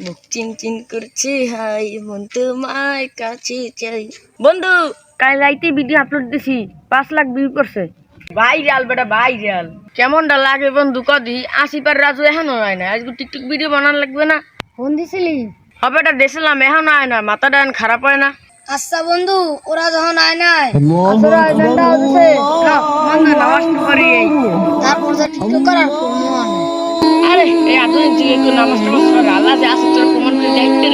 বুক চিনচিন করছে হাই মন তোমার কাছে চাই। বন্ধু কাল রাইতে ভিডিও আপলোড দিছি 5 লাখ ভিউ করছে। ভাইরাল বেটা ভাইরাল। কেমনটা লাগে বন্ধু কদি? 80 পার রাজু এখনো হয় না। আজকে টিকটক ভিডিও বানান লাগবে না। ফোন দিছিলি? হবে এটা দেশলাম এখনো হয় না, মাথাটা এখন খারাপ হয় না। আচ্ছা বন্ধু, ওরা যখন আয় নাই নামাজটা পড়ি এই। তারপর তো টিকটক করার কোনো মন নেই। আরে এই আধুনিক যুগে কেউ নামাজ টামাজ পড়ে? আল্লাহ যে আছে তোর প্রমাণ করে দেখতে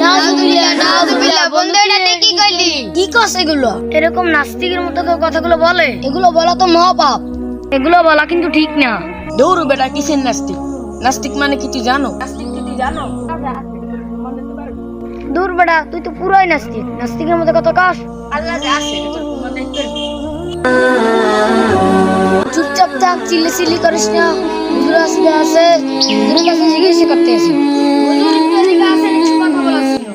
নাউজুবিল্লাহ বন্ধু, এটা কি কইলি? কি কস এগুলো? এরকম নাস্তিকের মতো কেউ কথাগুলো বলে? এগুলো বলা তো মহাপাপ। এগুলো বলা কিন্তু ঠিক না। দৌড় বেটা, কিসের নাস্তিক? নাস্তিক মানে কি তুই জানো? নাস্তিক কি তুই জানো? দূর বেটা, তুই তো পুরোই নাস্তিক। নাস্তিকের মতো কত কস? আল্লাহ যে আছে তোর প্রমাণ দেখতে। চুপচাপ থাক, চিল্লি করিস না। হুজুর আসলে আছে, হুজুরের কাছে জিজ্ঞেস করতে আছে। হুজুর এদিকে আসেন, কিছু কথা বলার ছিল।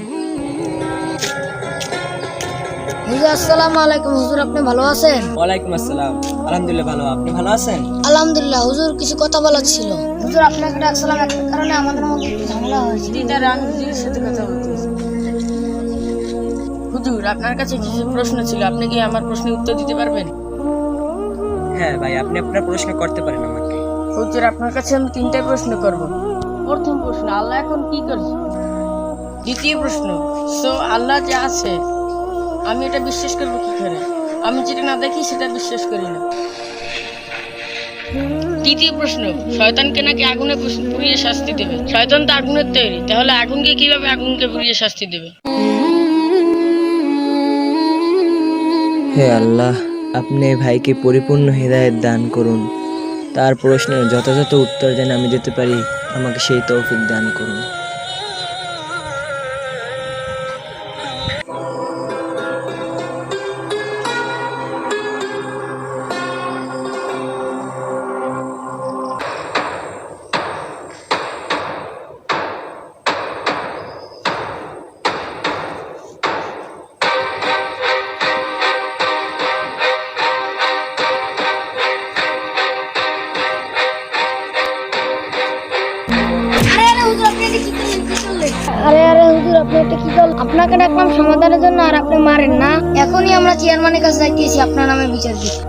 হুজুর আসসালামু আলাইকুম। হুজুর আপনি ভালো আছেন? ওয়ালাইকুম আসসালাম। আলহামদুলিল্লাহ ভালো, আপনি ভালো আছেন? আলহামদুলিল্লাহ। হুজুর কিছু কথা বলার ছিল। হুজুর আপনাকে ডাকছিলাম একটা কারণে, আমাদের মধ্যে একটু ঝামেলা হয়েছে। দিদার আমি হুজুরের সাথে কথা বলতেছি। হুজুর আপনার কাছে কিছু প্রশ্ন ছিল, আপনি কি আমার প্রশ্নের উত্তর দিতে পারবেন? হ্যাঁ ভাই, আপনি আপনার প্রশ্ন করতে পারেন আমাকে। হুজুর আপনার কাছে আমি 3টা প্রশ্ন করব। প্রথম প্রশ্ন, আল্লাহ এখন কি করছে? দ্বিতীয় প্রশ্ন, আল্লাহ যে আছে আমি এটা বিশ্বাস করব কি করে? আমি যেটা না দেখি সেটা বিশ্বাস করি না। তৃতীয় প্রশ্ন, শয়তানকে নাকি আগুনে পুড়িয়ে শাস্তি দেবে। শয়তান তো আগুনের তৈরি, তাহলে আগুনকে কিভাবে আগুনকে পুড়িয়ে শাস্তি দেবে? হে আল্লাহ, আপনি এই ভাইকে পরিপূর্ণ হিদায়াত দান করুন। তার প্রশ্নের যথাযথ উত্তর যেন আমি দিতে পারি, আমাকে সেই তৌফিক দান করুন। আরে হুজুর আপনি এটা কি করলেন? আপনাকে ডাকলাম সমাধানের জন্য আর আপনি মারেন না। এখনই আমরা চেয়ারম্যানের কাছে যাইতেছি আপনার নামে বিচার দিতে।